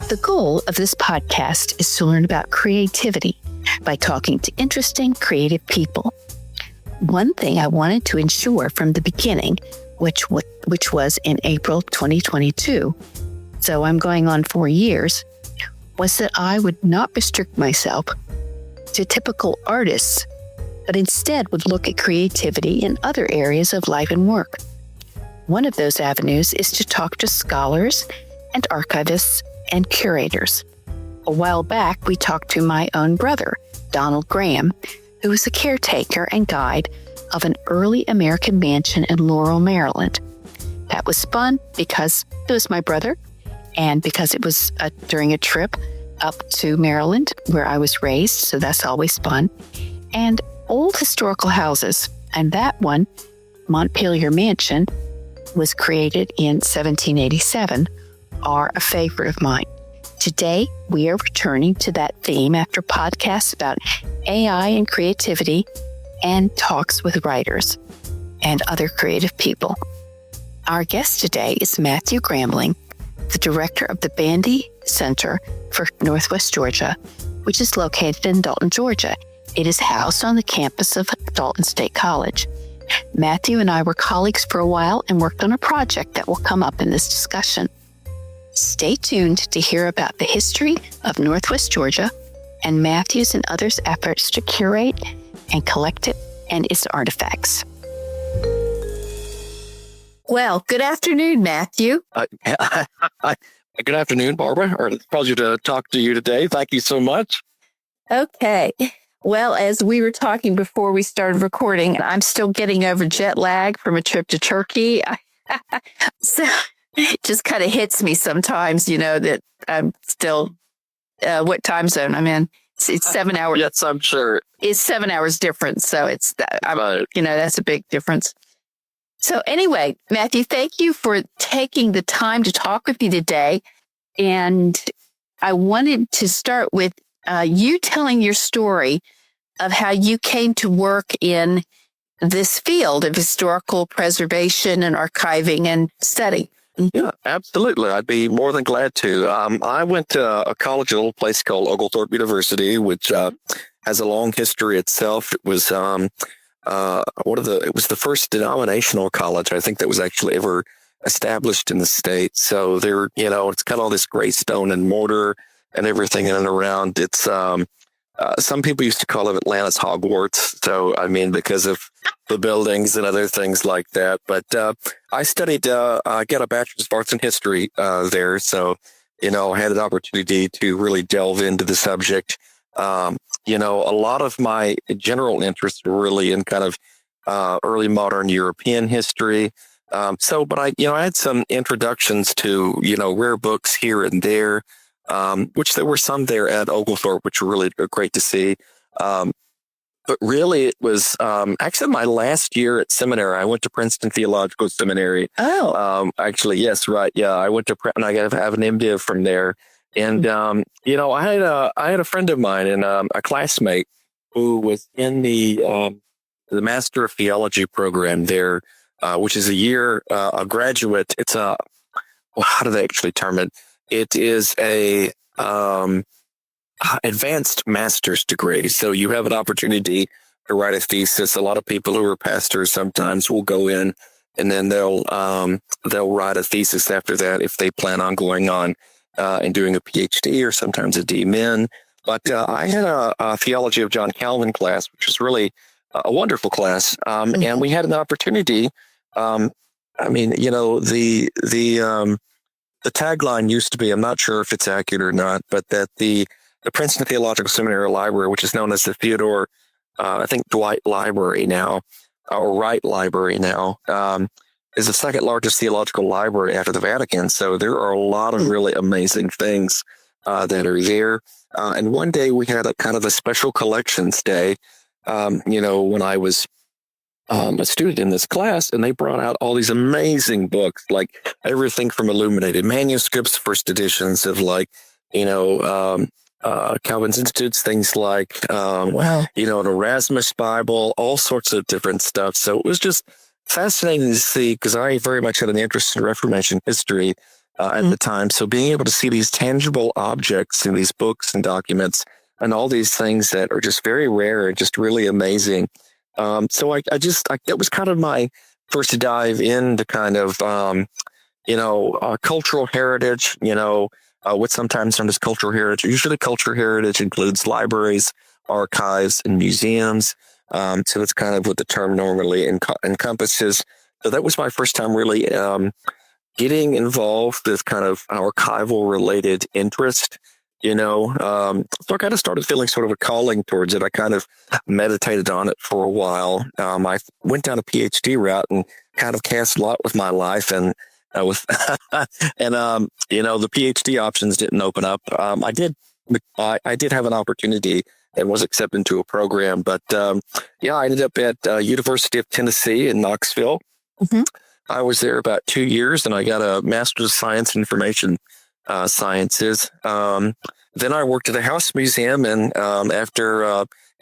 The goal of this podcast is to learn about creativity by talking to interesting, creative people. One thing I wanted to ensure from the beginning, which was in April 2022, so I'm going on 4 years, was that I would not restrict myself to typical artists, but instead would look at creativity in other areas of life and work. One of those avenues is to talk to scholars and archivists and curators. A while back, we talked to my own brother, Donald Graham, who was a caretaker and guide of an early American mansion in Laurel, Maryland. That was fun because it was my brother and because it was during a trip up to Maryland where I was raised, so that's always fun. And old historical houses, and that one, Montpelier Mansion, was created in 1787, are a favorite of mine. Today, we are returning to that theme after podcasts about AI and creativity and talks with writers and other creative people. Our guest today is Matthew Gramling, the director of the Bandy Center for Northwest Georgia, which is located in Dalton, Georgia. It is housed on the campus of Dalton State College. Matthew and I were colleagues for a while and worked on a project that will come up in this discussion. Stay tuned to hear about the history of Northwest Georgia and Matthew's and others' efforts to curate and collect it and its artifacts. Well, good afternoon, Matthew. Good afternoon, Barbara. It's a pleasure to talk to you today. Thank you so much. Okay. Well, as we were talking before we started recording, I'm still getting over jet lag from a trip to Cherokee. So it just kind of hits me sometimes, that I'm still, what time zone I'm in. It's 7 hours. Yes, I'm sure. It's 7 hours difference. So that's a big difference. So anyway, Matthew, thank you for taking the time to talk with me today. And I wanted to start with you telling your story of how you came to work in this field of historical preservation and archiving and study. Yeah, absolutely. I'd be more than glad to. I went to a college, a little place called Oglethorpe University, which has a long history itself. It was it was the first denominational college I think that was actually ever established in the state. So there, it's got all this gray stone and mortar and everything in and around. It's some people used to call it Atlanta's Hogwarts. So, because of the buildings and other things like that. But I studied, I got a bachelor's of arts in history there. So, I had an opportunity to really delve into the subject. A lot of my general interests were really in kind of early modern European history. But I had some introductions to, rare books here and there. Which there were some there at Oglethorpe, which were really great to see. But really, it was actually my last year at seminary. I went to Princeton Theological Seminary. Oh. Actually, yes, right. Yeah, I went to and I have an MDiv from there. And, I had a friend of mine and a classmate who was in the Master of Theology program there, which is a graduate. It's how do they actually term it? It is a advanced master's degree. So you have an opportunity to write a thesis. A lot of people who are pastors sometimes will go in and then they'll write a thesis after that if they plan on going on and doing a PhD or sometimes a DMin. But I had a Theology of John Calvin class, which was really a wonderful class. And we had an opportunity. The tagline used to be, I'm not sure if it's accurate or not, but that the Princeton Theological Seminary Library, which is known as the Theodore, Dwight Library now, or Wright Library now, is the second largest theological library after the Vatican. So there are a lot of really amazing things that are there. And one day we had a kind of a special collections day, when I was a student in this class, and they brought out all these amazing books, like everything from illuminated manuscripts, first editions of Calvin's Institutes, things like, an Erasmus Bible, all sorts of different stuff. So it was just fascinating to see, because I very much had an interest in Reformation history. at the time. So being able to see these tangible objects in these books and documents and all these things that are just very rare and just really amazing. So that was kind of my first dive into kind of, cultural heritage, what's sometimes known as cultural heritage. Usually cultural heritage includes libraries, archives, and museums. So that's kind of what the term normally encompasses. So that was my first time really getting involved with kind of archival related interest. So I kind of started feeling sort of a calling towards it. I kind of meditated on it for a while. I went down a PhD route and kind of cast a lot with my life, and the PhD options didn't open up. I did have an opportunity and was accepted into a program, but I ended up at University of Tennessee in Knoxville. Mm-hmm. I was there about 2 years, and I got a Master's of Science in Information Sciences. Then I worked at the House Museum in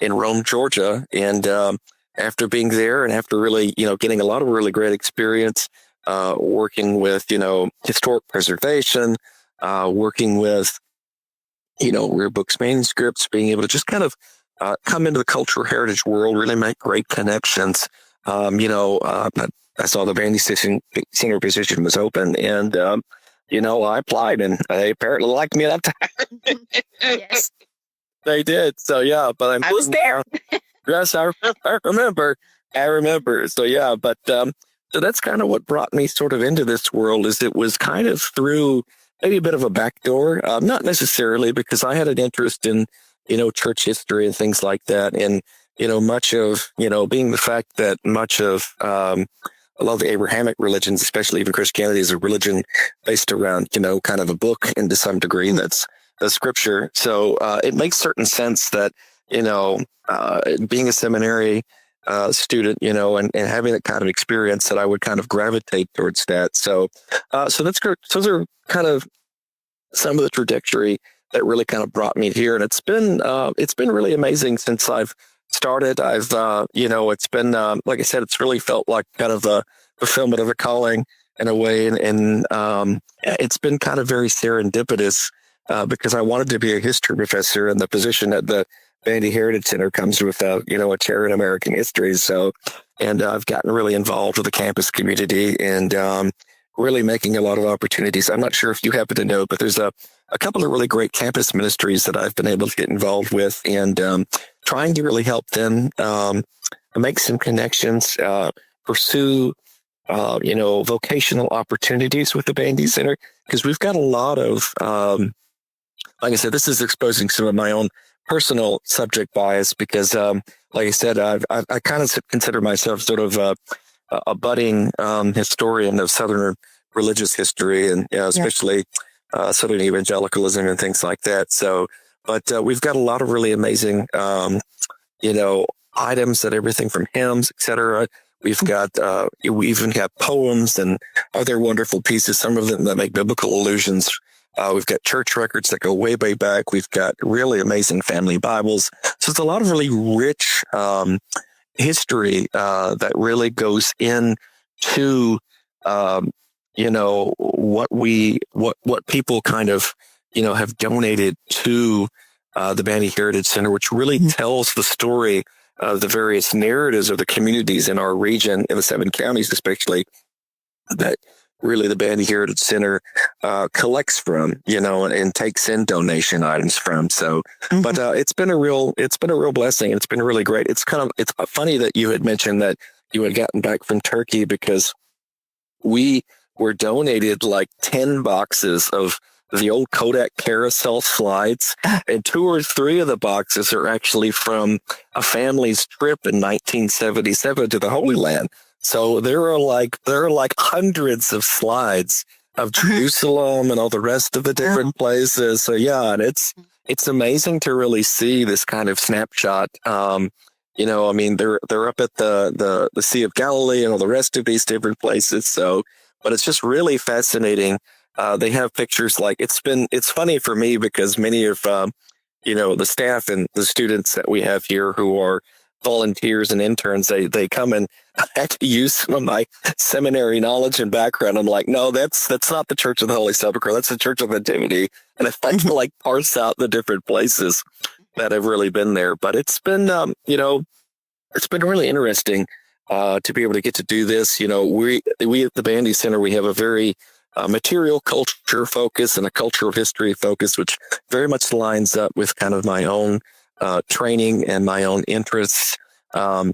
Rome, Georgia, and after being there and after really getting a lot of really great experience working with historic preservation, working with rare books, manuscripts, being able to just kind of come into the cultural heritage world, really make great connections. I saw the Bandy senior position was open, and I applied, and they apparently liked me at that time. Yes, they did. So but I was there. Yes, I remember. So but so that's kind of what brought me sort of into this world. Is it was kind of through maybe a bit of a backdoor, not necessarily, because I had an interest in church history and things like that, and much of being the fact that much of a lot of the Abrahamic religions, especially even Christianity, is a religion based around, kind of a book, and to some degree that's the scripture. So it makes certain sense that, being a seminary student, and having that kind of experience, that I would kind of gravitate towards that. So that's good. Those are kind of some of the trajectory that really kind of brought me here. And it's been really amazing since I've started. I've, it's been, like I said, it's really felt like kind of a fulfillment of a calling in a way. And it's been kind of very serendipitous because I wanted to be a history professor, and the position at the Bandy Heritage Center comes with, a chair in American history. So, and I've gotten really involved with the campus community and really making a lot of opportunities. I'm not sure if you happen to know, but there's a couple of really great campus ministries that I've been able to get involved with, and trying to really help them make some connections, pursue, vocational opportunities with the Bandy Center, because we've got a lot of, like I said, this is exposing some of my own personal subject bias, because, like I said, I kind of consider myself sort of a budding historian of Southern religious history, and especially Southern evangelicalism and things like that. So, but we've got a lot of really amazing, items, that everything from hymns, etc. We've got, we even have poems and other wonderful pieces, some of them that make biblical allusions. We've got church records that go way, way back. We've got really amazing family Bibles. So it's a lot of really rich history that really goes into, what people kind of, have donated to the Bandy Heritage Center, which really tells the story of the various narratives of the communities in our region, in the 7 counties especially, that really the Bandy Heritage Center collects from, and takes in donation items from. So, but it's been a real blessing, and it's been really great. It's funny that you had mentioned that you had gotten back from Turkey, because we were donated like 10 boxes of the old Kodak carousel slides, and 2 or 3 of the boxes are actually from a family's trip in 1977 to the Holy Land. So there are like hundreds of slides of Jerusalem and all the rest of the different places. So and it's amazing to really see this kind of snapshot. They're up at the Sea of Galilee and all the rest of these different places. So, but it's just really fascinating. They have pictures it's funny for me, because many of, the staff and the students that we have here who are volunteers and interns, they come and actually use some of my seminary knowledge and background. I'm like, no, that's not the Church of the Holy Sepulchre. That's the Church of Nativity. And if I can like parse out the different places that have really been there, but it's been, it's been really interesting to be able to get to do this. We at the Bandy Center, we have a very material culture focus and a cultural history focus, which very much lines up with kind of my own training and my own interests. I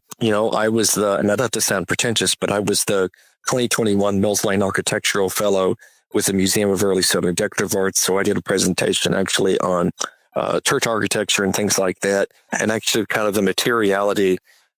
was not to sound pretentious, but I was the 2021 Mills Lane Architectural Fellow with the Museum of Early Southern Decorative Arts. So I did a presentation actually on church architecture and things like that, and actually kind of the materiality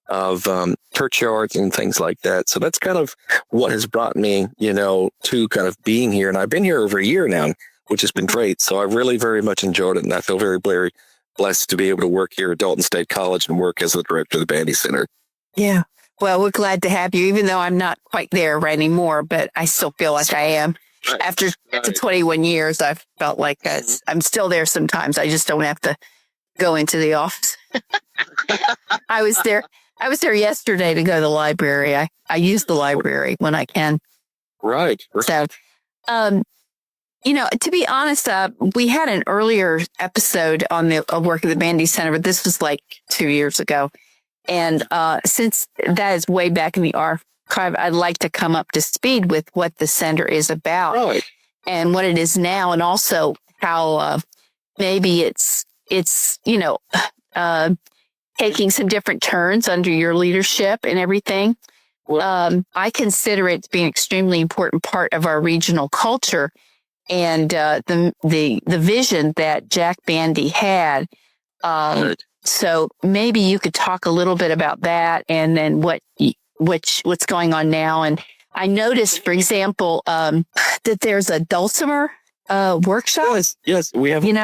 of churchyards and things like that. So that's kind of what has brought me, to kind of being here. And I've been here over a year now, which has been great. So I really very much enjoyed it. And I feel very, very blessed to be able to work here at Dalton State College and work as the director of the Bandy Center. Yeah. Well, we're glad to have you, even though I'm not quite there right anymore, but I still feel like I am. Right. After 21 years, I've felt like I'm still there sometimes. I just don't have to go into the office. I was there yesterday to go to the library. I use the library when I can. Right. So, to be honest, we had an earlier episode on the work of the Bandy Center, but this was like 2 years ago. And since that is way back in the archive, I'd like to come up to speed with what the center is about, right, and what it is now, and also how maybe it's taking some different turns under your leadership and everything. I consider it to be an extremely important part of our regional culture, and the vision that Jack Bandy had. So maybe you could talk a little bit about that, and then what's going on now. And I noticed, for example, that there's a dulcimer workshop. Yes, we have and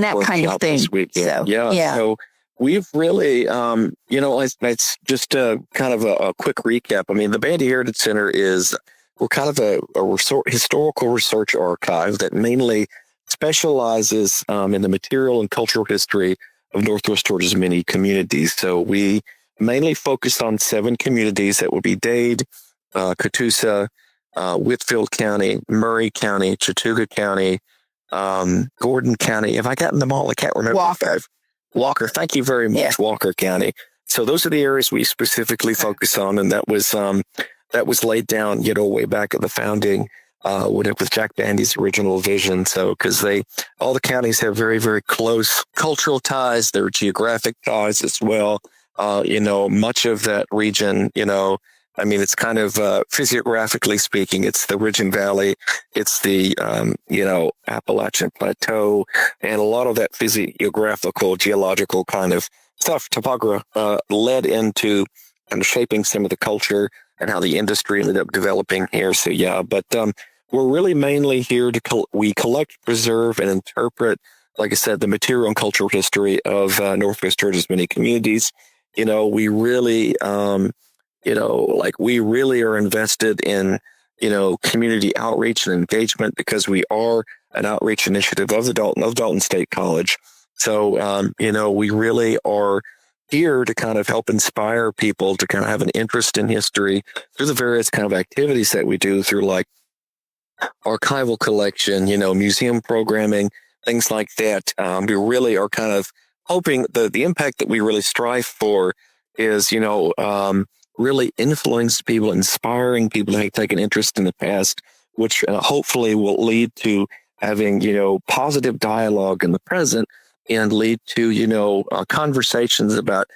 that kind of thing. So, yeah. So we've really, it's just kind of a quick recap. I mean, the Bandy Heritage Center we're kind of a historical research archive that mainly specializes in the material and cultural history of Northwest Georgia's many communities. So we mainly focus on 7 communities. That would be Dade, Catoosa, Whitfield County, Murray County, Chattooga County, Gordon County. Have I gotten them all? I can't remember. Walker. Thank you very much. Yeah. Walker County. So those are the areas we specifically focus on, and that was laid down, way back at the founding, with Jack Bandy's original vision. So, because all the counties have very, very close cultural ties, their geographic ties as well. Much of that region, it's kind of physiographically speaking, it's the Ridge and Valley, it's the, Appalachian Plateau, and a lot of that physiographical, geological kind of stuff, topography, led into kind of shaping some of the culture and how the industry ended up developing here. So, yeah, but we're really mainly here we collect, preserve, and interpret, like I said, the material and cultural history of Northwest Georgia's many communities. We really, we really are invested in, community outreach and engagement, because we are an outreach initiative of Dalton State College. So, we really are here to kind of help inspire people to kind of have an interest in history through the various kind of activities that we do through like archival collection, museum programming, things like that. We really are kind of hoping the impact that we really strive for is, really influence people, inspiring people to take an interest in the past, which hopefully will lead to having, positive dialogue in the present, and lead to, conversations about,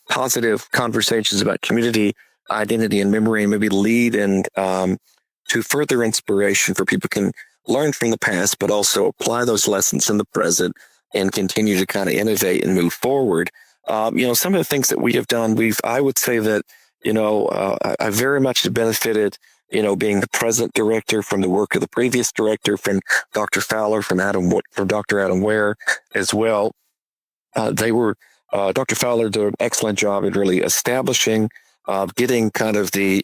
positive conversations about community identity and memory, and maybe lead and to further inspiration for people can learn from the past, but also apply those lessons in the present and continue to kind of innovate and move forward. Some of the things that we have done, I would say that, I very much benefited, being the present director from the work of the previous director, from Dr. Fowler, from Dr. Adam Ware as well. Dr. Fowler did an excellent job in really establishing, getting kind of the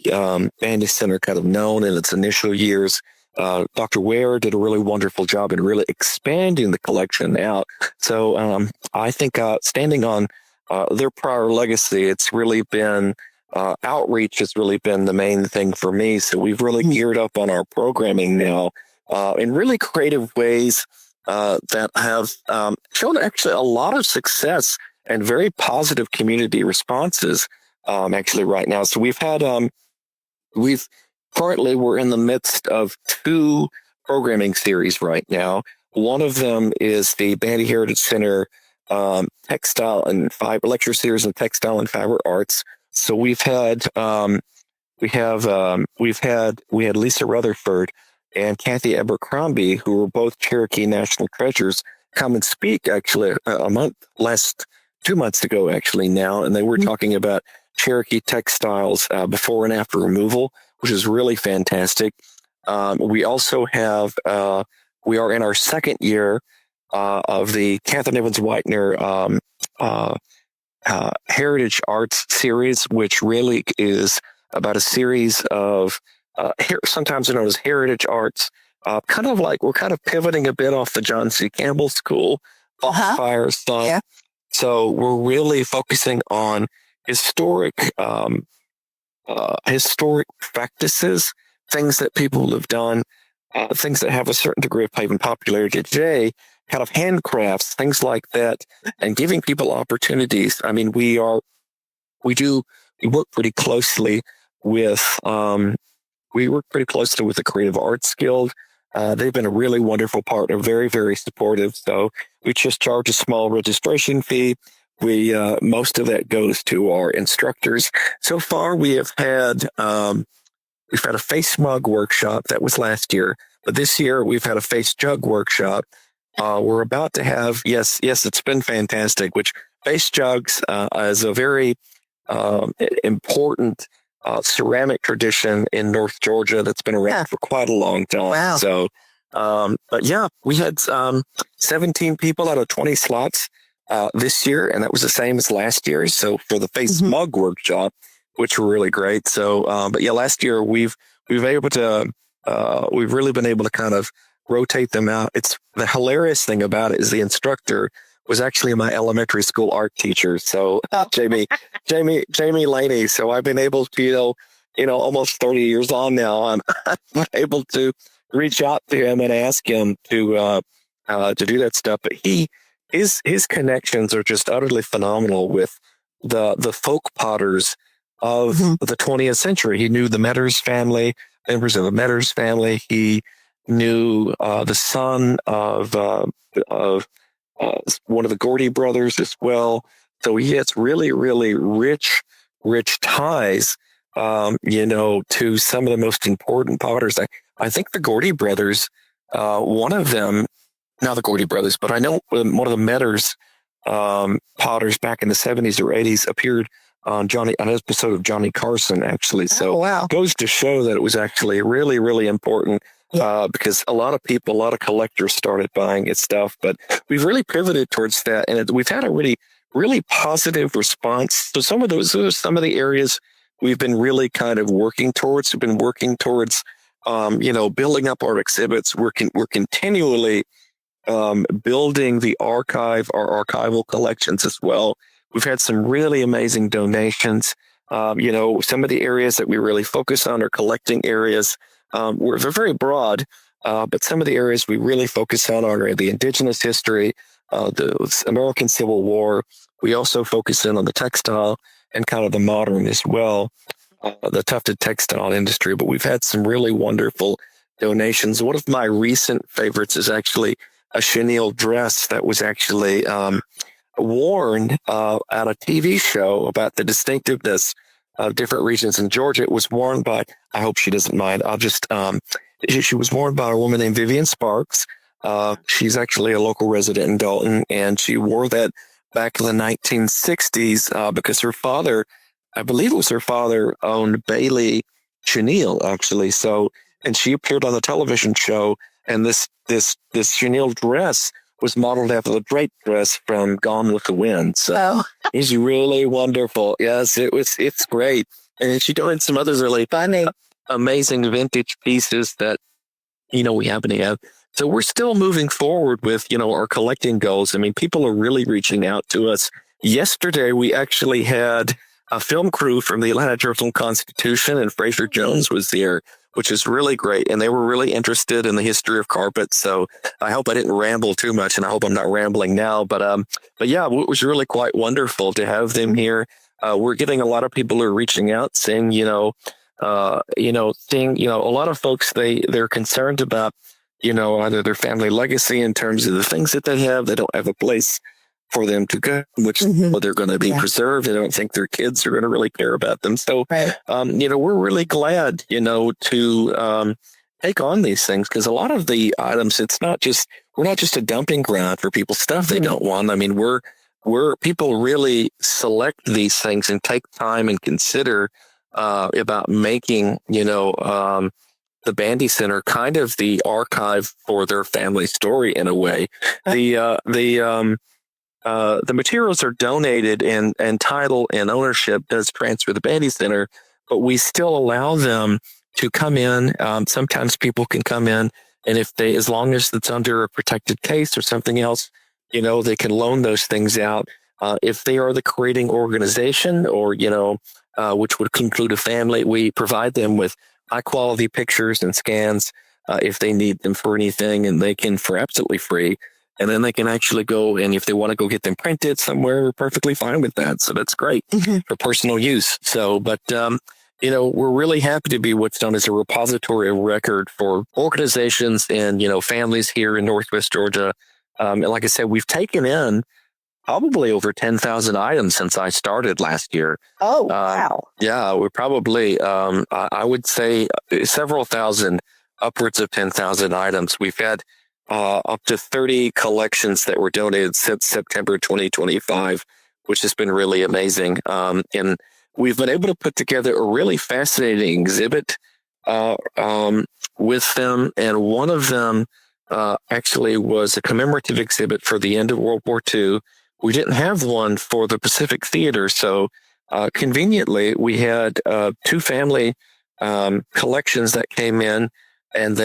Bandy Center kind of known in its initial years. Dr. Ware did a really wonderful job in really expanding the collection out. So I think standing on their prior legacy. It's really been outreach has really been the main thing for me. So we've really geared up on our programming now in really creative ways that have shown actually a lot of success and very positive community responses actually right now. So we've currently we're in the midst of 2 programming series right now. One of them is the Bandy Heritage Center textile and fiber lecture series in textile and fiber arts. So we had Lisa Rutherford and Kathy Abercrombie, who were both Cherokee national treasures, come and speak actually 2 months ago actually now, and they were talking about Cherokee textiles before and after removal, which is really fantastic. We also have we are in our second year of the Catherine Evans Whitener Heritage Arts series, which really is about a series of sometimes known as heritage arts. Kind of like we're kind of pivoting a bit off the John C. Campbell School, fire stuff. Yeah. So we're really focusing on historic practices, things that people have done, things that have a certain degree of even popularity today, kind of handcrafts, things like that, and giving people opportunities. I mean, we work pretty closely with the Creative Arts Guild. They've been a really wonderful partner, very, very supportive. So we just charge a small registration fee. Most of that goes to our instructors. So far, we've had a face mug workshop. That was last year, but this year we've had a face jug workshop. We're about to have yes, it's been fantastic. Which face jugs is a very important ceramic tradition in North Georgia that's been around for quite a long time. Wow. So, but yeah, we had 17 people out of 20 slots this year, and that was the same as last year. So for the face mug workshop, which were really great. So, but yeah, last year we've really been able to kind of rotate them out. It's the hilarious thing about it is the instructor was actually my elementary school art teacher. So Jamie Laney. So I've been able to, almost 30 years on now, I'm able to reach out to him and ask him to do that stuff. But his connections are just utterly phenomenal with the folk potters of the 20th century. He knew the Metters family, members of the Metters family. He knew the son of one of the Gordy brothers as well. So he has really, really rich ties, to some of the most important potters. I think the Gordy brothers, one of them, not the Gordy brothers, but I know one of the Metters potters back in the 70s or 80s appeared on an episode of Johnny Carson, actually. So goes to show that it was actually really, really important. Because a lot of collectors started buying his stuff, but we've really pivoted towards that, and we've had a really, really positive response. So some of the areas we've been really kind of working towards. We've been working towards, building up our exhibits. We're continually building our archival collections as well. We've had some really amazing donations. Some of the areas that we really focus on are collecting areas. We're very broad, but some of the areas we really focus on are the indigenous history, the American Civil War. We also focus in on the textile and kind of the modern as well, the tufted textile industry. But we've had some really wonderful donations. One of my recent favorites is actually a chenille dress that was actually worn at a TV show about the distinctiveness of different regions in Georgia. It was worn by, I hope she doesn't mind, she was worn by a woman named Vivian Sparks. She's actually a local resident in Dalton, and she wore that back in the 1960s because her father, I believe it was her father, owned Bailey Chenille, actually. So, and she appeared on the television show, and this chenille dress was modeled after the draped dress from Gone with the Wind. So it's really wonderful. Yes, it's great. And she donated some others really funny, amazing vintage pieces that, we happen to have. So we're still moving forward with, our collecting goals. I mean, people are really reaching out to us yesterday we actually had a film crew from the Atlanta Journal-Constitution, and Fraser Jones was there, which is really great. And they were really interested in the history of carpet. So I hope I didn't ramble too much, and I hope I'm not rambling now. But yeah, it was really quite wonderful to have them here. We're getting a lot of people who are reaching out saying, a lot of folks, they're concerned about, either their family legacy in terms of the things that they have. They don't have a place for them to go, which they're going to be preserved. I don't think their kids are going to really care about them. So, we're really glad, to take on these things, because a lot of the items, we're not just a dumping ground for people's stuff they don't want. I mean, we're people really select these things and take time and consider about making, the Bandy Center kind of the archive for their family story in a way. The materials are donated, and title and ownership does transfer the Bandy Center, but we still allow them to come in. Sometimes people can come in, and as long as it's under a protected case or something else, they can loan those things out. If they are the creating organization, or, which would include a family, we provide them with high quality pictures and scans if they need them for anything, and they can for absolutely free. And then they can actually go, and if they want to go get them printed somewhere, we're perfectly fine with that. So that's great for personal use. So, but, we're really happy to be what's known as a repository of record for organizations and, families here in Northwest Georgia. And like I said, we've taken in probably over 10,000 items since I started last year. Oh, wow. Yeah, we're probably, I would say several thousand, upwards of 10,000 items. We've had up to 30 collections that were donated since September 2025, which has been really amazing. And we've been able to put together a really fascinating exhibit with them. And one of them actually was a commemorative exhibit for the end of World War II. We didn't have one for the Pacific Theater. So conveniently, we had two family collections that came in, and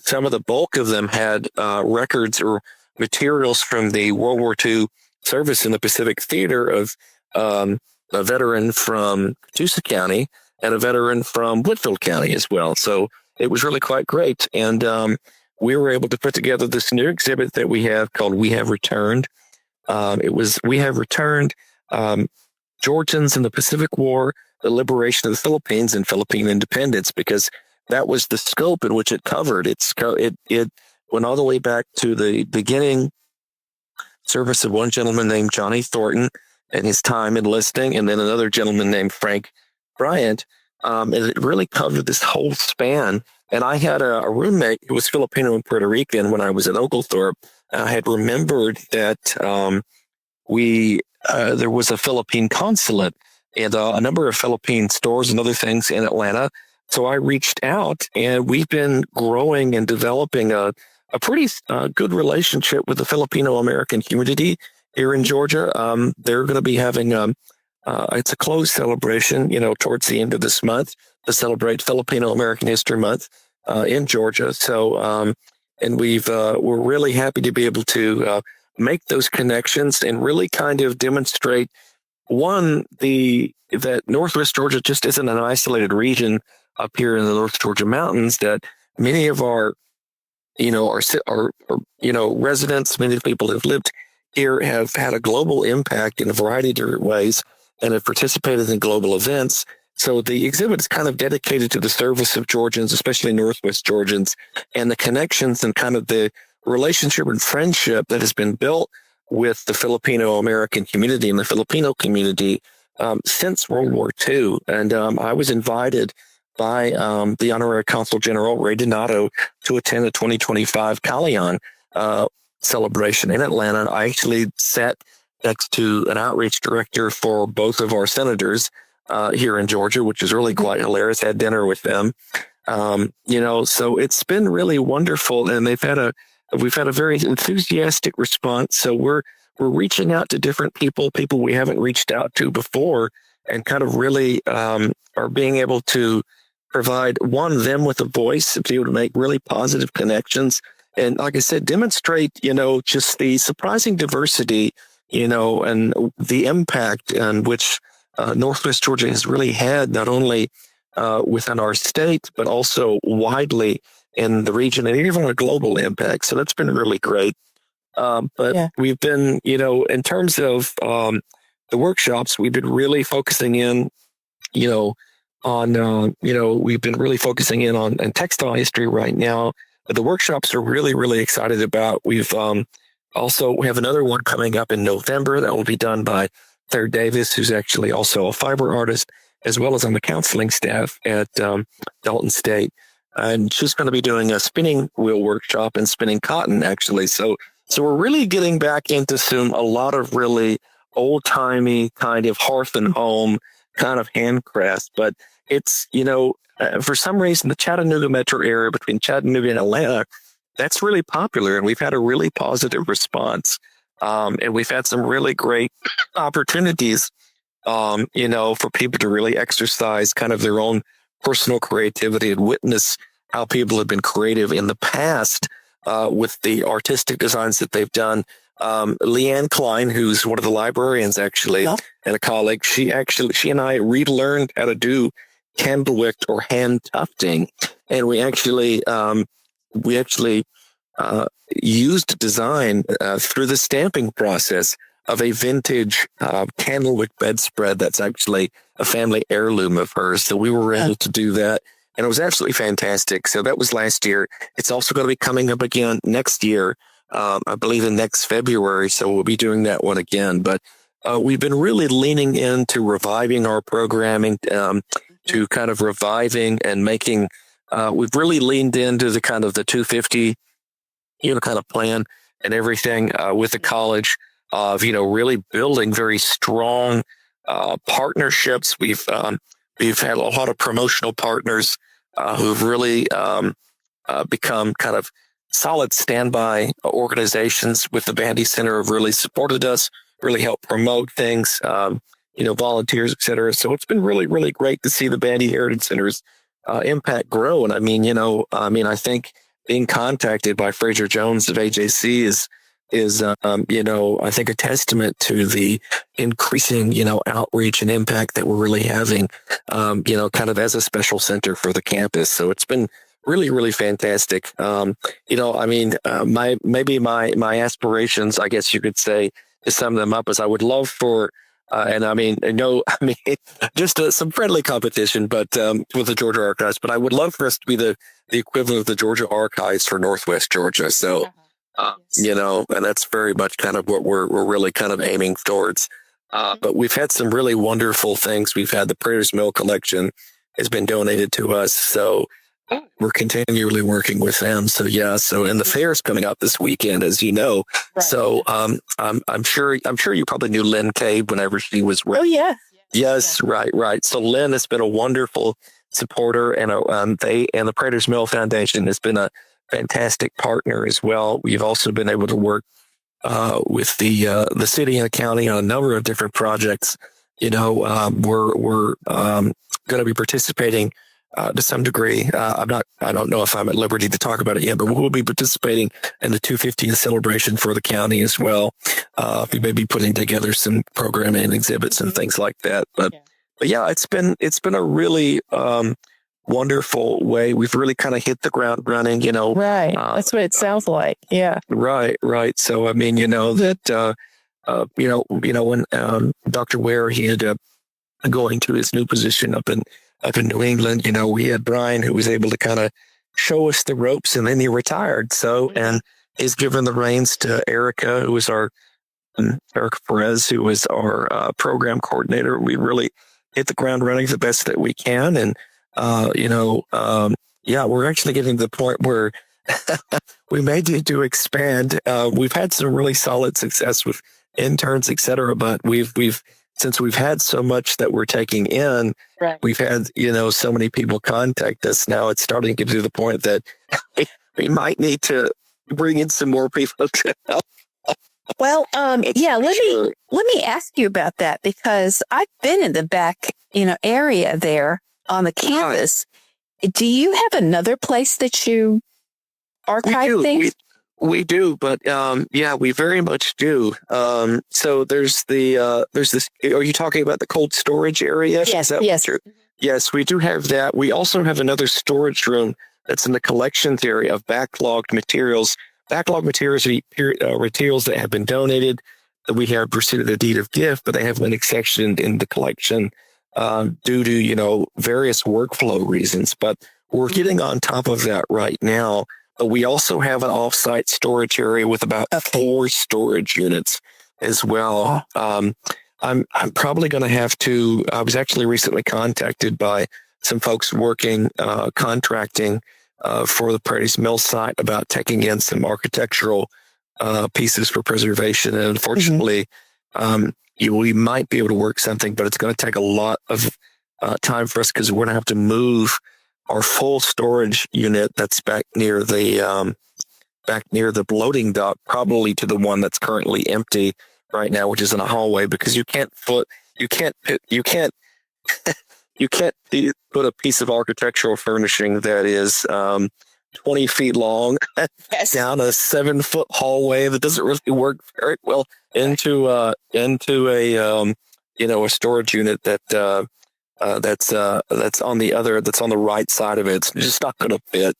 some of the bulk of them had records or materials from the World War II service in the Pacific Theater of a veteran from Catoosa County and a veteran from Whitfield County as well. So it was really quite great. And we were able to put together this new exhibit that we have called We Have Returned. We have returned Georgians in the Pacific War, the liberation of the Philippines, and Philippine independence, because that was the scope in which it covered. It went all the way back to the beginning service of one gentleman named Johnny Thornton and his time enlisting, and then another gentleman named Frank Bryant. And it really covered this whole span. And I had a roommate who was Filipino and Puerto Rican when I was at Oglethorpe. I had remembered that there was a Philippine consulate and a number of Philippine stores and other things in Atlanta. So I reached out, and we've been growing and developing a pretty good relationship with the Filipino American community here in Georgia. They're going to be having it's a closed celebration, towards the end of this month to celebrate Filipino American History Month in Georgia. So, and we're really happy to be able to make those connections and really kind of demonstrate that Northwest Georgia just isn't an isolated region up here in the North Georgia mountains, that many of our residents, many of the people that have lived here have had a global impact in a variety of different ways and have participated in global events. So the exhibit is kind of dedicated to the service of Georgians, especially Northwest Georgians, and the connections and kind of the relationship and friendship that has been built with the Filipino American community and the Filipino community since World War II. And I was invited by the Honorary Consul General Ray Donato to attend the 2025 Kalian celebration in Atlanta. I actually sat next to an outreach director for both of our senators here in Georgia, which is really quite hilarious. Had dinner with them. So it's been really wonderful, and we've had a very enthusiastic response. So we're reaching out to different people we haven't reached out to before, and kind of really are being able to provide them with a voice to be able to make really positive connections. And like I said, demonstrate, just the surprising diversity and the impact in which Northwest Georgia has really had, not only within our state, but also widely in the region and even a global impact. So that's been really great. But we've been, in terms of the workshops, we've been really focusing in, we've been really focusing in on textile history right now. But the workshops are really, really excited about. We have another one coming up in November that will be done by Claire Davis, who's actually also a fiber artist, as well as on the counseling staff at Dalton State. And she's going to be doing a spinning wheel workshop and spinning cotton, actually. So we're really getting back into a lot of really old-timey kind of hearth and home kind of handcrafts. But it's, for some reason, the Chattanooga metro area between Chattanooga and Atlanta, that's really popular. And we've had a really positive response. And we've had some really great opportunities, for people to really exercise kind of their own personal creativity and witness how people have been creative in the past with the artistic designs that they've done. Leanne Klein, who's one of the librarians actually, and a colleague, she and I relearned how to do candlewick or hand tufting, and we actually used design through the stamping process of a vintage candlewick bedspread that's actually a family heirloom of hers. So we were able to do that, and it was absolutely fantastic. So that was last year. It's also going to be coming up again next year, I believe in next February. So we'll be doing that one again. But we've been really leaning into reviving our programming, to kind of reviving and making. We've really leaned into the kind of the 250, kind of plan and everything with the college of, really building very strong partnerships. We've had a lot of promotional partners who've really become kind of solid standby organizations with the Bandy Center, have really supported us, really helped promote things, volunteers, et cetera. So it's been really, really great to see the Bandy Heritage Center's impact grow. And I think being contacted by Fraser Jones of AJC is I think a testament to the increasing, outreach and impact that we're really having, kind of as a special center for the campus. So it's been really, really fantastic. My aspirations, I guess you could say, to sum them up, is I would love for, just some friendly competition, but with the Georgia Archives. But I would love for us to be the equivalent of the Georgia Archives for Northwest Georgia. So, and that's very much kind of what we're really kind of aiming towards. But we've had some really wonderful things. We've had the Prater's Mill collection has been donated to us. So we're continually working with them. So and the fair's coming up this weekend, as you know. Right. So I'm sure you probably knew Lynn Cave whenever she was. Oh yeah. Yes, yeah. Right. So Lynn has been a wonderful supporter, and the Prater's Mill Foundation has been a fantastic partner as well. We've also been able to work with the city and the county on a number of different projects. We're going to be participating to some degree. I don't know if I'm at liberty to talk about it yet, but we'll be participating in the 250th celebration for the county as well. We may be putting together some programming and exhibits and things like that. But it's been a really wonderful way. We've really kind of hit the ground running, Right. That's what it sounds like. Yeah. Right. So, that, when Dr. Ware, he had going to his new position up in New England, we had Brian, who was able to kind of show us the ropes, and then he retired. So, and he's given the reins to Erica, who was Erica Perez, who was our program coordinator. We really hit the ground running the best that we can. And, we're actually getting to the point where we may need to expand. We've had some really solid success with interns, et cetera, but since we've had so much that we're taking in, right. We've had, so many people contact us. Now it's starting to get to the point that we might need to bring in some more people to help. Well, let me ask you about that, because I've been in the back, area there on the campus. Right. Do you have another place that you archive things? We do, but yeah, we very much do. So there's this. Are you talking about the cold storage area? Yes, Is that yes. Yes, we do have that. We also have another storage room that's in the collections area of backlogged materials. Backlogged materials are materials that have been donated that we have pursued a deed of gift, but they haven't been sectioned in the collection due to various workflow reasons. But we're getting on top of that right now. But we also have an offsite storage area with about 4 storage units as well. I'm probably going to have to. I was actually recently contacted by some folks working contracting for the Paradise Mill site about taking in some architectural pieces for preservation. And unfortunately, we might be able to work something, but it's going to take a lot of time for us because we're going to have to move our full storage unit that's back near the loading dock, probably to the one that's currently empty right now, which is in a hallway, because you can't put a piece of architectural furnishing that is 20 feet long down a 7-foot hallway that doesn't really work very well into a storage unit that's on the right side of it. It's just not going to fit.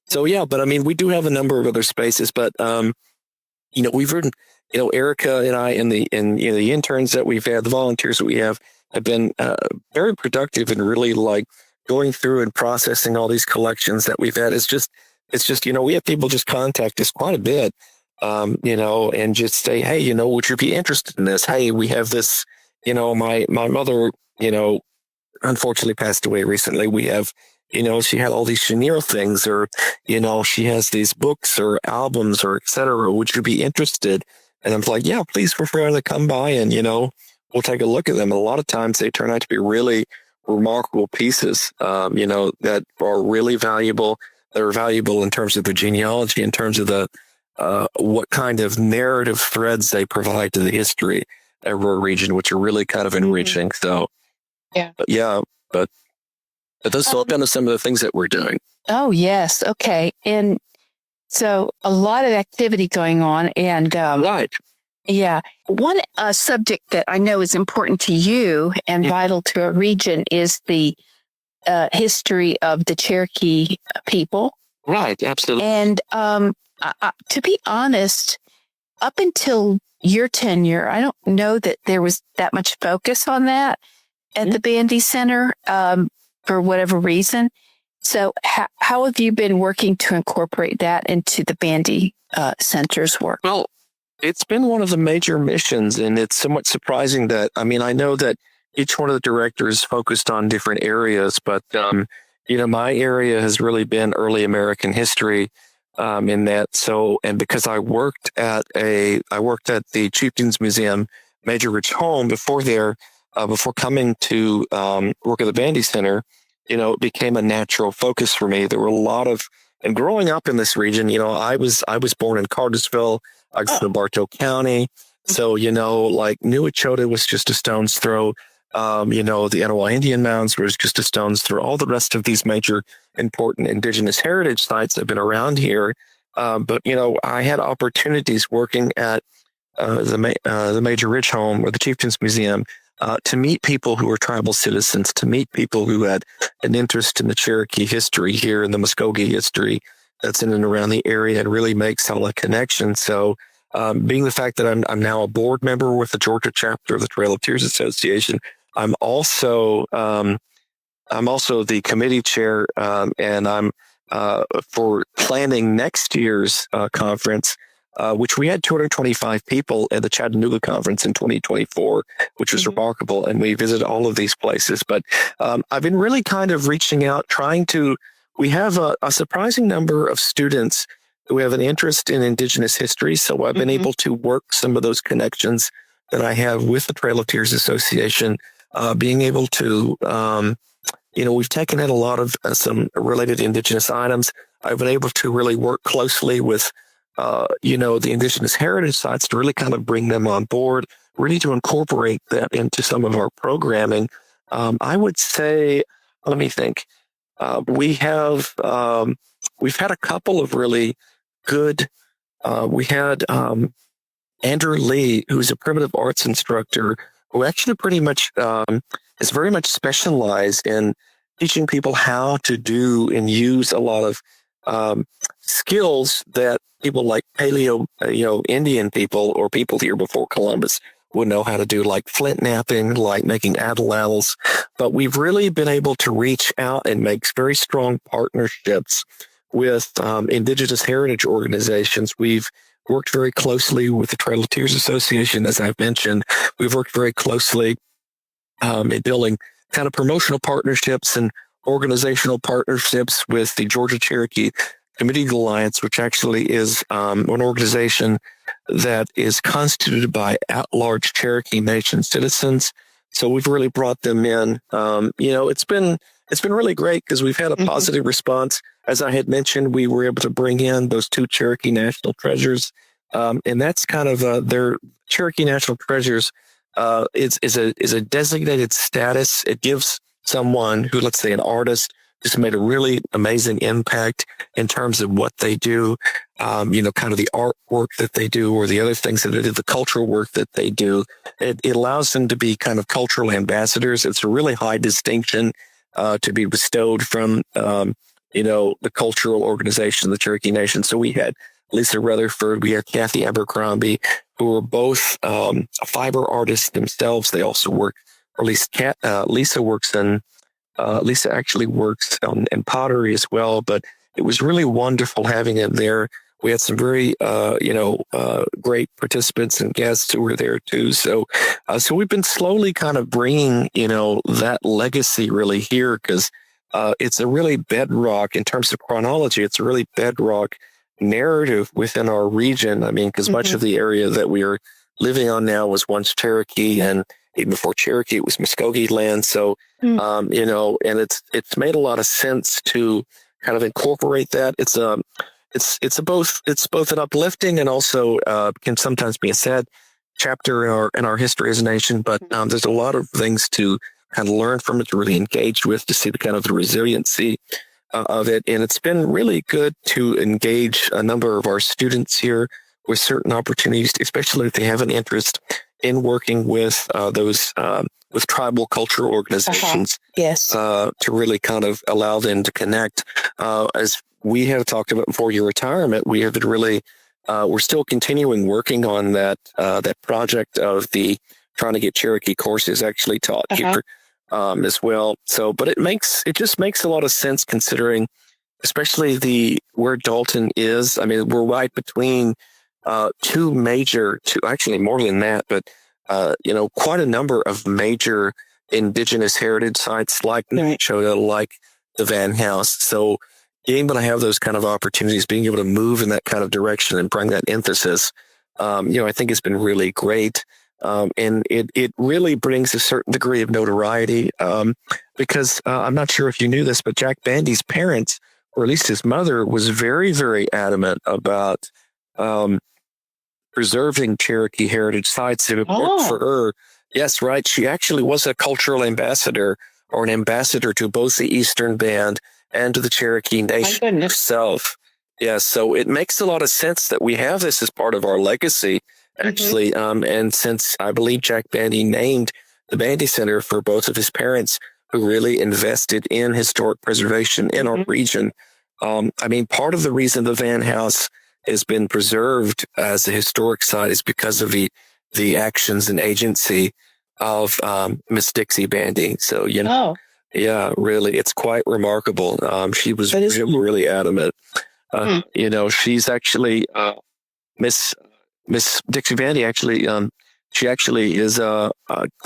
So yeah, but I mean, we do have a number of other spaces, but we've written, Erica and I and the interns that we've had, the volunteers that we have been very productive in really like going through and processing all these collections that we've had. It's just we have people just contact us quite a bit, and just say, hey, would you be interested in this? Hey, we have this, my mother, unfortunately passed away recently. We have, she had all these chenille things, or, she has these books or albums or et cetera. Would you be interested? And I'm like, yeah, please feel free to come by and, we'll take a look at them. And a lot of times they turn out to be really remarkable pieces, that are really valuable. They're valuable in terms of the genealogy, in terms of the what kind of narrative threads they provide to the history of a region, which are really kind of enriching. So, but those are kind of some of the things that we're doing. Oh, yes. Okay. And so a lot of activity going on. And right. Yeah. One subject that I know is important to you and vital to a region is the history of the Cherokee people. Right. Absolutely. And to be honest, up until your tenure, I don't know that there was that much focus on that at the Bandy Center for whatever reason. So how have you been working to incorporate that into the Bandy Center's work? Well, it's been one of the major missions, and it's somewhat surprising that, I mean, I know that each one of the directors focused on different areas, but, my area has really been early American history in that. So, and because I worked at the Chieftains Museum, Major Ridge Home before coming to work at the Bandy Center, it became a natural focus for me. There were a lot of, and growing up in this region, I was born in Cartersville. I grew up in Bartow County. So, like New Echota was just a stone's throw. The Etowah Indian Mounds was just a stone's throw. All the rest of these major important indigenous heritage sites have been around here. But I had opportunities working at the Major Ridge Home or the Chieftains Museum to meet people who were tribal citizens, to meet people who had an interest in the Cherokee history here and the Muskogee history that's in and around the area, and really make solid connections. So, being the fact that I'm now a board member with the Georgia chapter of the Trail of Tears Association, I'm also the committee chair, and I'm for planning next year's conference, which we had 225 people at the Chattanooga conference in 2024, which was remarkable. And we visited all of these places. But I've been really kind of reaching out, we have a surprising number of students who have an interest in Indigenous history. So I've been able to work some of those connections that I have with the Trail of Tears Association, being able to, we've taken in a lot of some related Indigenous items. I've been able to really work closely with, the Indigenous heritage sites to really kind of bring them on board, really to incorporate that into some of our programming. I would say, let me think. We've had a couple of really good we had Andrew Lee, who's a primitive arts instructor, who actually pretty much is very much specialized in teaching people how to do and use a lot of skills that people like paleo, Indian people or people here before Columbus would know how to do, like flint knapping, like making atlatls. But we've really been able to reach out and make very strong partnerships with indigenous heritage organizations. We've worked very closely with the Trail of Tears Association, as I've mentioned. We've worked very closely in building kind of promotional partnerships and organizational partnerships with the Georgia Cherokee Community Alliance, which actually is an organization that is constituted by at-large Cherokee Nation citizens. So we've really brought them in. It's been really great because we've had a positive response. As I had mentioned, we were able to bring in those 2 Cherokee National Treasures, and that's kind of their Cherokee National Treasures is a designated status. It gives someone who, let's say, an artist, just made a really amazing impact in terms of what they do, kind of the artwork that they do or the other things that they do, the cultural work that they do. It allows them to be kind of cultural ambassadors. It's a really high distinction to be bestowed from, the cultural organization, the Cherokee Nation. So we had Lisa Rutherford, we had Kathy Abercrombie, who were both fiber artists themselves. They also work, or at least Lisa actually works in pottery as well, but it was really wonderful having them there. We had some very, great participants and guests who were there too. So we've been slowly kind of bringing, that legacy really here because it's a really bedrock in terms of chronology. It's a really bedrock narrative within our region. I mean, because much of the area that we are living on now was once Cherokee, and even before Cherokee, it was Muskogee land. So, and it's made a lot of sense to kind of incorporate that. It's both an uplifting and also can sometimes be a sad chapter in our history as a nation. But there's a lot of things to kind of learn from it, to really engage with, to see the kind of the resiliency of it. And it's been really good to engage a number of our students here with certain opportunities, especially if they have an interest in working with those with tribal cultural organizations. Yes. To really kind of allow them to connect. As we have talked about before your retirement, we have been really, we're still continuing working on that project of the trying to get Cherokee courses actually taught here as well. So, but it just makes a lot of sense considering, especially where Dalton is. I mean, we're right between actually more than that, but quite a number of major indigenous heritage sites like Nechota, like the Van House. So being able to have those kind of opportunities, being able to move in that kind of direction and bring that emphasis, I think it's been really great. And it really brings a certain degree of notoriety because I'm not sure if you knew this, but Jack Bandy's parents, or at least his mother, was very, very adamant about preserving Cherokee heritage sites. It worked for her. Yes, right. She actually was a cultural ambassador or an ambassador to both the Eastern Band and to the Cherokee Nation herself. Yes, so it makes a lot of sense that we have this as part of our legacy, actually. And since I believe Jack Bandy named the Bandy Center for both of his parents, who really invested in historic preservation in our region. I mean, part of the reason the Van House has been preserved as a historic site is because of the actions and agency of Miss Dixie Bandy. So, yeah, really, it's quite remarkable. She was really adamant. She's actually Miss Dixie Bandy. Actually, she actually is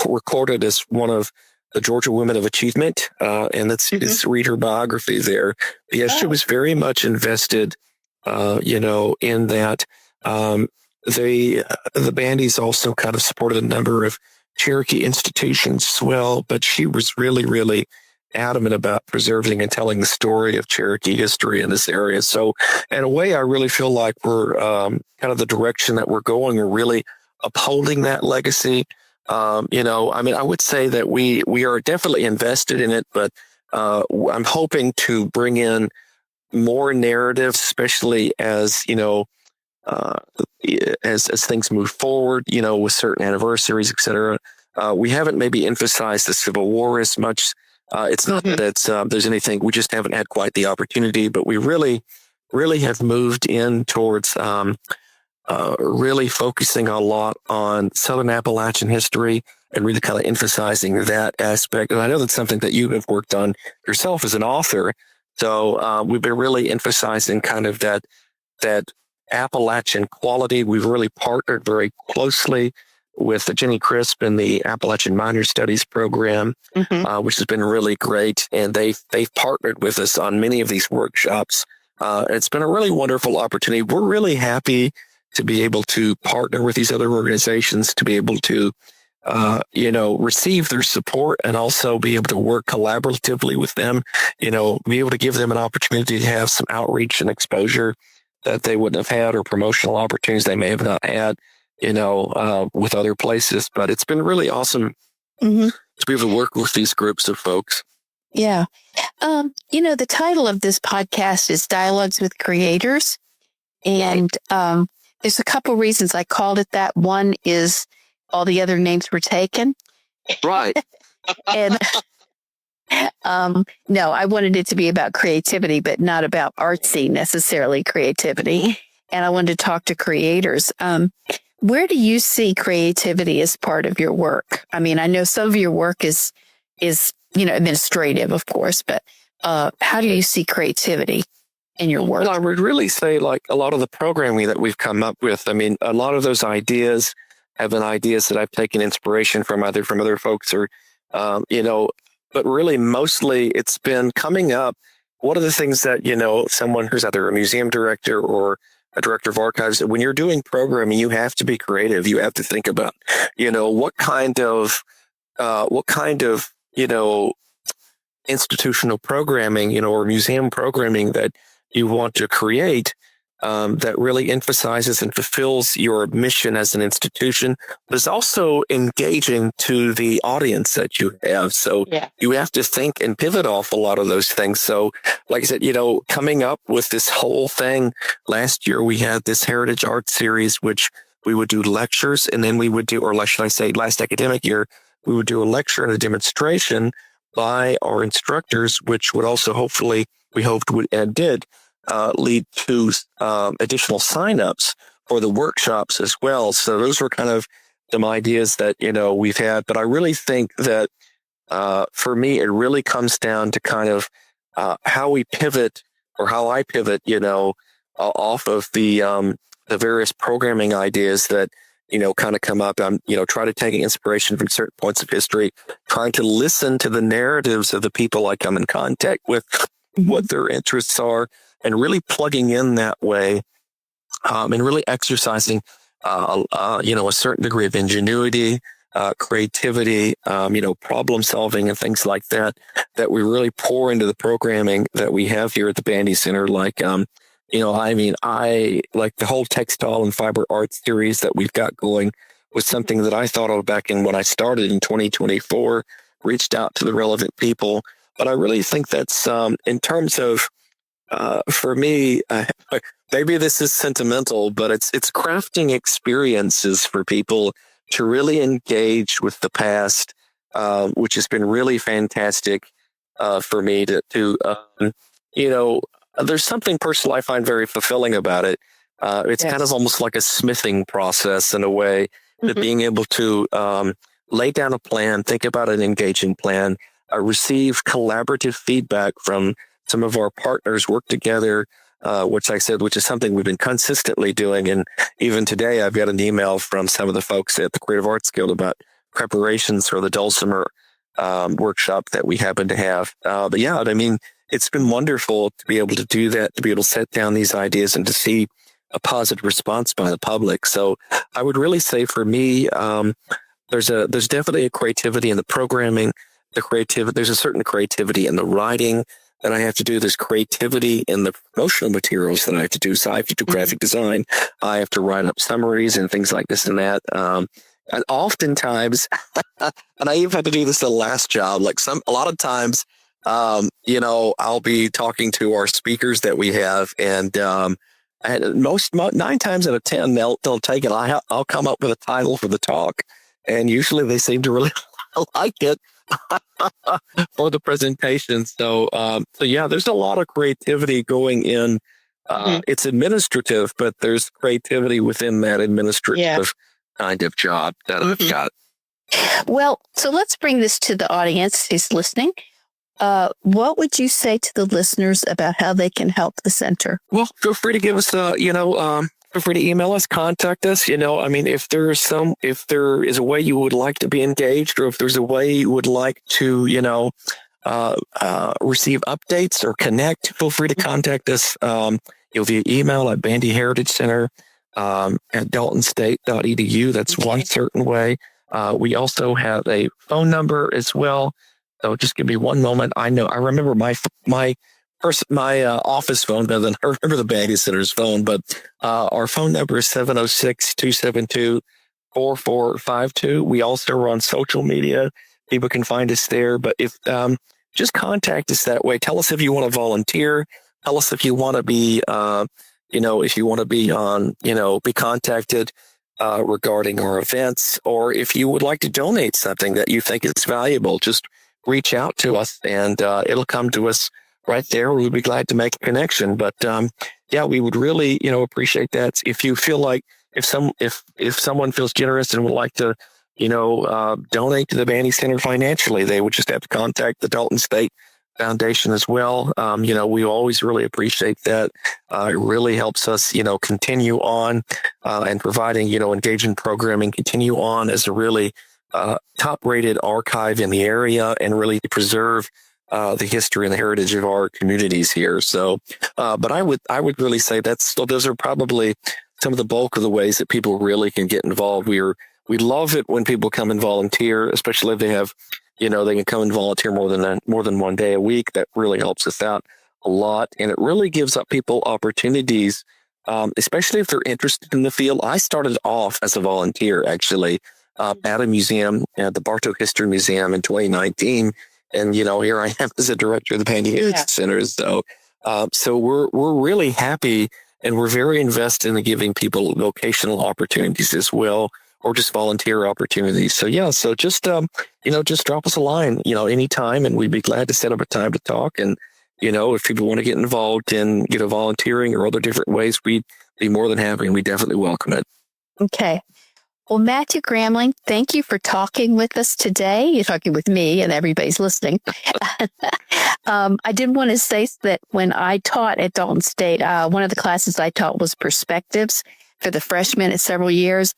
recorded as one of the Georgia Women of Achievement, and it's read her biography there. But yes, she was very much invested, in that. The Bandies also kind of supported a number of Cherokee institutions as well, but she was really, really adamant about preserving and telling the story of Cherokee history in this area. So in a way, I really feel like we're kind of the direction that we're going. We're really upholding that legacy. I would say that we are definitely invested in it, but I'm hoping to bring in more narratives, especially as, uh, as things move forward, with certain anniversaries, et cetera. We haven't maybe emphasized the Civil War as much. It's not that there's anything, we just haven't had quite the opportunity, but we really, really have moved in towards really focusing a lot on Southern Appalachian history and really kind of emphasizing that aspect. And I know that's something that you have worked on yourself as an author. So we've been really emphasizing kind of that Appalachian quality. We've really partnered very closely with Jenny Crisp and the Appalachian Minor Studies program, which has been really great. And they've partnered with us on many of these workshops. It's been a really wonderful opportunity. We're really happy to be able to partner with these other organizations, to be able to, receive their support and also be able to work collaboratively with them, be able to give them an opportunity to have some outreach and exposure that they wouldn't have had, or promotional opportunities they may have not had, with other places. But it's been really awesome to be able to work with these groups of folks. Yeah. The title of this podcast is Dialogues with Creators. And there's a couple reasons I called it that. One is all the other names were taken. Right. And no, I wanted it to be about creativity, but not about artsy necessarily creativity. And I wanted to talk to creators. Where do you see creativity as part of your work? I mean, I know some of your work is administrative, of course, but how do you see creativity in your work? Well, I would really say, like, a lot of the programming that we've come up with, I mean, a lot of those ideas have been ideas that I've taken inspiration from either from other folks or, but really mostly it's been coming up. One of the things that, someone who's either a museum director or a director of archives, when you're doing programming, you have to be creative. You have to think about, what kind of, institutional programming, or museum programming that you want to create, that really emphasizes and fulfills your mission as an institution, but is also engaging to the audience that you have. So you have to think and pivot off a lot of those things. So like I said, coming up with this whole thing, last year we had this Heritage Art Series, which we would do lectures, and then we would do, or should I say last academic year, we would do a lecture and a demonstration by our instructors, which would also hopefully, we hoped would and did, lead to additional signups for the workshops as well. So those were kind of some ideas that, we've had. But I really think that for me, it really comes down to kind of how we pivot, or how I pivot, off of the various programming ideas that, kind of come up. I'm, try to take inspiration from certain points of history, trying to listen to the narratives of the people I come in contact with, what their interests are, and really plugging in that way, and really exercising, a certain degree of ingenuity, creativity, problem solving and things like that, that we really pour into the programming that we have here at the Bandy Center. Like, I like the whole textile and fiber art series that we've got going was something that I thought of back in when I started in 2024, reached out to the relevant people. But I really think that's, in terms of, for me, maybe this is sentimental, but it's crafting experiences for people to really engage with the past, which has been really fantastic for me to there's something personal I find very fulfilling about it. It's kind of almost like a smithing process in a way, that being able to lay down a plan, think about an engaging plan, receive collaborative feedback from some of our partners, work together, which I said, which is something we've been consistently doing. And even today, I've got an email from some of the folks at the Creative Arts Guild about preparations for the Dulcimer workshop that we happen to have. But yeah, I mean, it's been wonderful to be able to do that, to be able to set down these ideas and to see a positive response by the public. So I would really say for me, there's definitely a creativity in the programming, there's a certain creativity in the writing that I have to do. There's creativity in the promotional materials that I have to do. So I have to do graphic design. I have to write up summaries and things like this and that. And oftentimes, and I even had to do this the last job, a lot of times, I'll be talking to our speakers that we have, and And 9 times out of 10, they'll take it. I'll come up with a title for the talk, and usually they seem to really like it for the presentation. So yeah, there's a lot of creativity going in. It's administrative, but there's creativity within that administrative kind of job that I've got. Well, so let's bring this to the audience who's listening. What would you say to the listeners about how they can help the center? Well, feel free to give us feel free to email us, contact us. If there is a way you would like to be engaged, or if there's a way you would like to, receive updates or connect, feel free to contact us via email at Bandy Heritage Center at daltonstate.edu. That's one certain way. We also have a phone number as well. So just give me one moment. I remember my office phone better than I remember the Bandy Center's phone, but our phone number is 706-272-4452. We also are on social media. People can find us there. But if just contact us that way. Tell us if you want to volunteer. Tell us if you want to be, if you want to be on, be contacted regarding our events, or if you would like to donate something that you think is valuable, just reach out to us, and it'll come to us right there. We'd be glad to make a connection. But we would really, appreciate that. If you feel like if someone feels generous and would like to, donate to the Bandy Center financially, they would just have to contact the Dalton State Foundation as well. We always really appreciate that. It really helps us, continue on and providing, engaging programming, continue on as a really top-rated archive in the area, and really preserve the history and the heritage of our communities here. So, but I would really say those are probably some of the bulk of the ways that people really can get involved. We love it when people come and volunteer, especially if they have, they can come and volunteer more than one day a week. That really helps us out a lot, and it really gives up people opportunities, especially if they're interested in the field. I started off as a volunteer, actually, at a museum, at the Bartow History Museum in 2019. And, here I am as a director of the Bandy Heritage Center. So we're really happy, and we're very invested in giving people vocational opportunities as well, or just volunteer opportunities. So, so just drop us a line, anytime, and we'd be glad to set up a time to talk. And, if people want to get involved in, volunteering or other different ways, we'd be more than happy, and we definitely welcome it. Okay. Well, Matthew Gramling, thank you for talking with us today. You're talking with me, and everybody's listening. I did want to say that when I taught at Dalton State, one of the classes I taught was Perspectives for the freshmen at several years.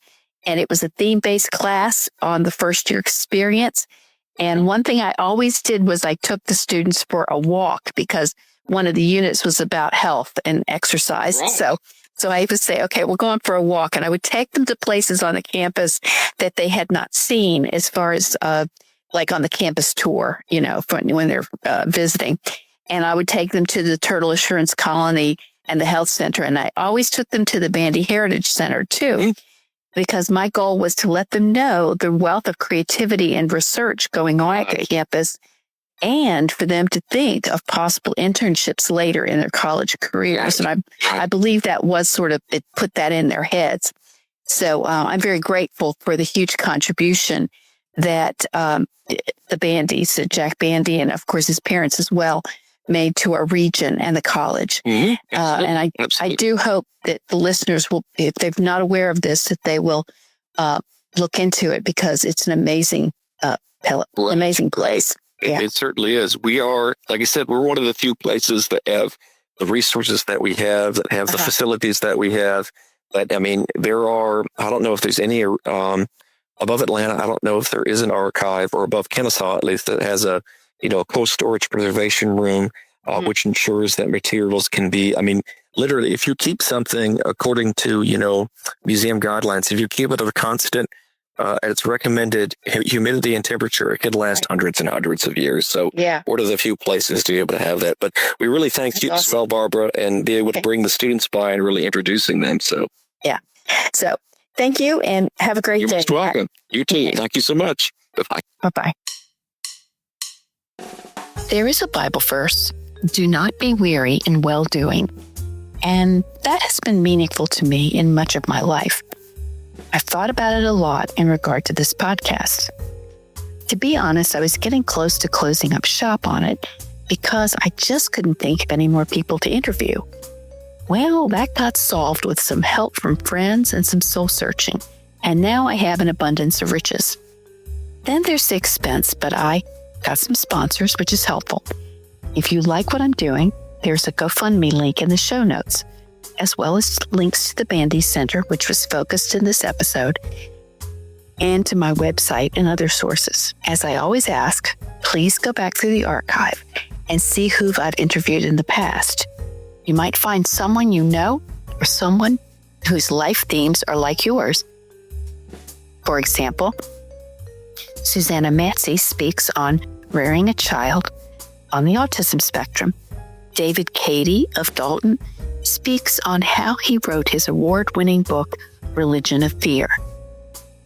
And it was a theme-based class on the first year experience. And one thing I always did was I took the students for a walk, because one of the units was about health and exercise. Right. So I would say, okay, we're going for a walk. And I would take them to places on the campus that they had not seen, as far as like on the campus tour, when they're visiting. And I would take them to the Turtle Assurance Colony and the health center. And I always took them to the Bandy Heritage Center too, because my goal was to let them know the wealth of creativity and research going on at the campus, and for them to think of possible internships later in their college careers. And I believe that was it put that in their heads. So I'm very grateful for the huge contribution that the Bandys, Jack Bandy, and of course his parents as well, made to our region and the college. Mm-hmm. And I do hope that the listeners will, if they're not aware of this, that they will look into it, because it's an amazing, amazing place. Yeah. It certainly is. We are, like I said, we're one of the few places that have the resources that we have, that have the facilities that we have. But there are, I don't know if there's any above Atlanta. I don't know if there is an archive, or above Kennesaw at least, that has a cold storage preservation room, which ensures that materials can be, literally, if you keep something according to, museum guidelines, if you keep it at a constant, its recommended humidity and temperature, it could last hundreds and hundreds of years. So one of the few places to be able to have that. But we really thank you as well, Barbara, and be able to bring the students by and really introducing them. So so thank you, and have a great day. You're most welcome. You too. Thank you so much. Bye-bye. Bye-bye. There is a Bible verse: do not be weary in well-doing, And that has been meaningful to me in much of my life. I've thought about it a lot in regard to this podcast. To be honest, I was getting close to closing up shop on it because I just couldn't think of any more people to interview. Well, that got solved with some help from friends and some soul searching, and now I have an abundance of riches. Then there's the expense, but I got some sponsors, which is helpful. If you like what I'm doing, there's a GoFundMe link in the show notes, as well as links to the Bandy Center, which was focused in this episode, and to my website and other sources. As I always ask, please go back through the archive and see who I've interviewed in the past. You might find someone you know or someone whose life themes are like yours. For example, Susanna Matzi speaks on rearing a child on the autism spectrum. David Cady of Dalton speaks on how he wrote his award-winning book, Religion of Fear.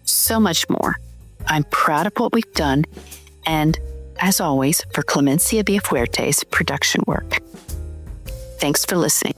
So much more. I'm proud of what we've done, and as always, for Clemencia Villafuerte's production work. Thanks for listening.